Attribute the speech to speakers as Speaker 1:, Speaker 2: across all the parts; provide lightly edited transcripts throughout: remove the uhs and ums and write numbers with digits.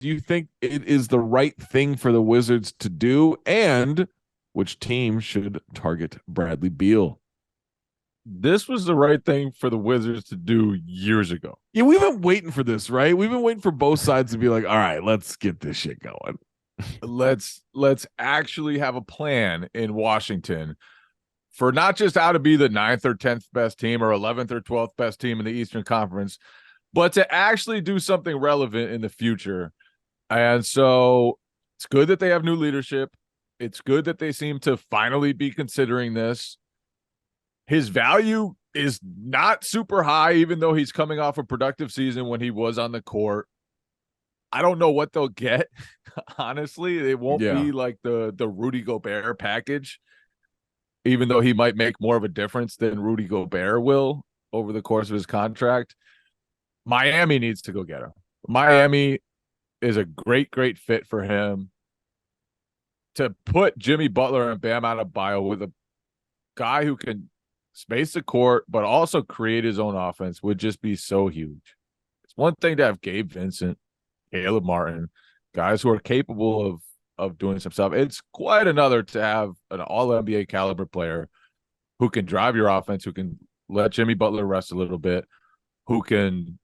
Speaker 1: do you think it is the right thing for the Wizards to do? And which team should target Bradley Beal?
Speaker 2: This was the right thing for the Wizards to do years ago.
Speaker 1: Yeah, we've been waiting for this, right? We've been waiting for both sides to be like, all right, let's get this shit going.
Speaker 2: Let's actually have a plan in Washington for not just how to be the 9th or 10th best team or 11th or 12th best team in the Eastern Conference, but to actually do something relevant in the future. And so it's good that they have new leadership. It's good that they seem to finally be considering this. His value is not super high, even though he's coming off a productive season when he was on the court. I don't know what they'll get. Honestly, it won't be like the Rudy Gobert package, even though he might make more of a difference than Rudy Gobert will over the course of his contract. Miami needs to go get him. Miami is a great fit for him. To put Jimmy Butler and Bam Adebayo with a guy who can space the court but also create his own offense would just be so huge. It's one thing to have Gabe Vincent, Caleb Martin, guys who are capable of doing some stuff. It's quite another to have an all-NBA caliber player who can drive your offense, who can let Jimmy Butler rest a little bit, who can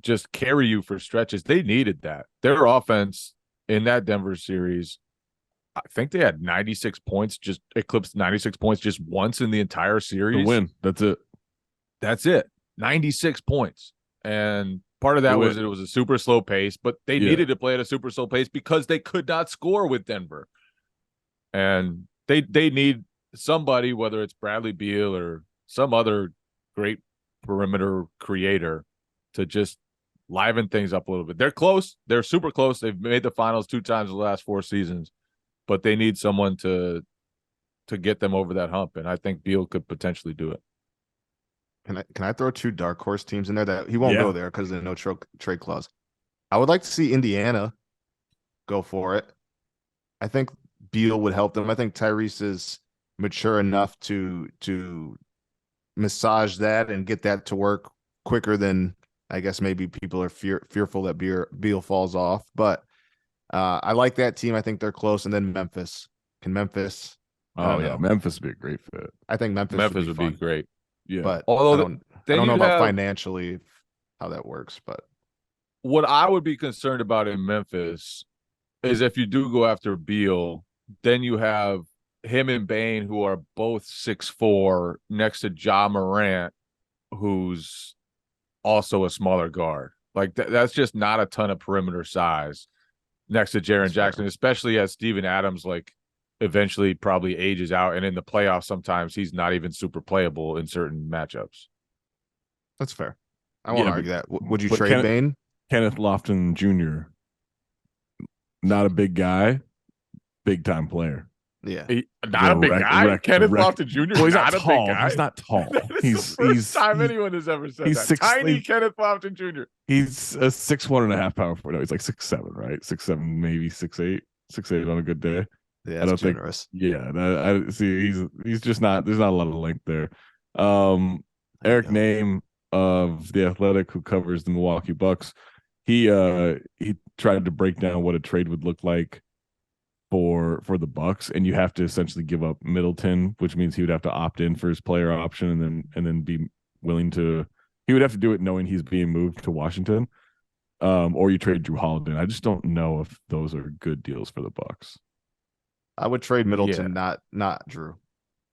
Speaker 2: just carry you for stretches. They needed that. Their offense in that Denver series, I think they had 96 points, just eclipsed 96 points just once in the entire series.
Speaker 1: The win.
Speaker 2: That's it. 96 points. And part of that was it was a super slow pace, but they needed to play at a super slow pace because they could not score with Denver. And they need somebody, whether it's Bradley Beal or some other great perimeter creator, to just liven things up a little bit. They're close. They're super close. They've made the finals 2 times in the last 4 seasons, but they need someone to get them over that hump. And I think Beal could potentially do it.
Speaker 3: Can I throw 2 dark horse teams in there that he won't go there because there's no trade clause? I would like to see Indiana go for it. I think Beal would help them. I think Tyrese is mature enough to massage that and get that to work quicker than I guess maybe people are fearful that Beal falls off. But I like that team. I think they're close. And then Memphis. Can Memphis?
Speaker 1: Oh yeah, Memphis would be a great fit.
Speaker 3: I think Memphis would be
Speaker 2: great.
Speaker 1: Yeah,
Speaker 3: but
Speaker 2: although
Speaker 3: I don't know about financially how that works. But
Speaker 2: what I would be concerned about in Memphis is if you do go after Beal, then you have him and Bane, who are both 6'4", next to Ja Morant, who's also a smaller guard. Like that's just not a ton of perimeter size next to Jaren Jackson, especially as Steven Adams eventually probably ages out, and in the playoffs sometimes he's not even super playable in certain matchups.
Speaker 3: That's fair. I won't argue that. Would you trade Bane?
Speaker 1: Kenneth Lofton Jr., not a big guy, big time player.
Speaker 3: Yeah,
Speaker 2: not a big guy. Kenneth Lofton Jr.
Speaker 1: Well, he's not
Speaker 2: tall.
Speaker 1: A big guy. He's not tall.
Speaker 2: He's the first time anyone has ever said that. Tiny Kenneth Lofton Jr.
Speaker 1: He's a 6'1.5" power forward. No, he's like 6'7", right? 6'7", maybe 6'8", 6'8" on a good day.
Speaker 3: Yeah, that's generous.
Speaker 1: I see. He's just not. There's not a lot of length there. Eric Name of The Athletic, who covers the Milwaukee Bucks, he tried to break down what a trade would look like for the Bucks, and you have to essentially give up Middleton, which means he would have to opt in for his player option, and then be willing to. He would have to do it knowing he's being moved to Washington, or you trade Drew Holiday. I just don't know if those are good deals for the Bucks.
Speaker 3: I would trade Middleton, not Drew.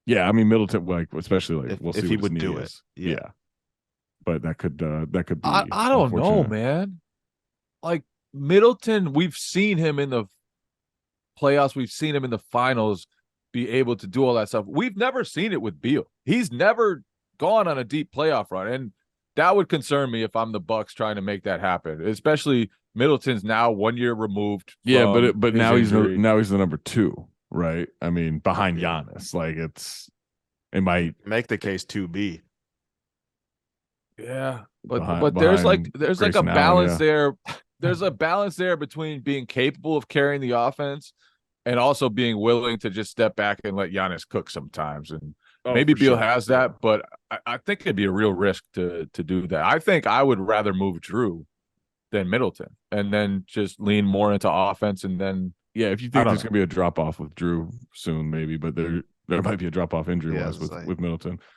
Speaker 1: Yeah, I mean Middleton, especially we'll see
Speaker 3: if he would do it.
Speaker 1: Yeah, but that could be.
Speaker 2: I don't know, man. Like Middleton, we've seen him in the playoffs. We've seen him in the finals be able to do all that stuff. We've never seen it with Beal. He's never gone on a deep playoff run, and that would concern me if I'm the Bucks trying to make that happen. Especially Middleton's now 1 year removed.
Speaker 1: Yeah, but now he's the number 2. Right, I mean, behind Giannis, it might
Speaker 3: make the case 2B.
Speaker 2: Yeah, but there's a balance there. There's a balance there between being capable of carrying the offense and also being willing to just step back and let Giannis cook sometimes. And maybe Beal has that, but I think it'd be a real risk to do that. I think I would rather move Drew than Middleton, and then just lean more into offense. And then,
Speaker 1: yeah, if you think there's going to be a drop off with Drew soon, maybe, but there might be a drop off injury wise with Middleton.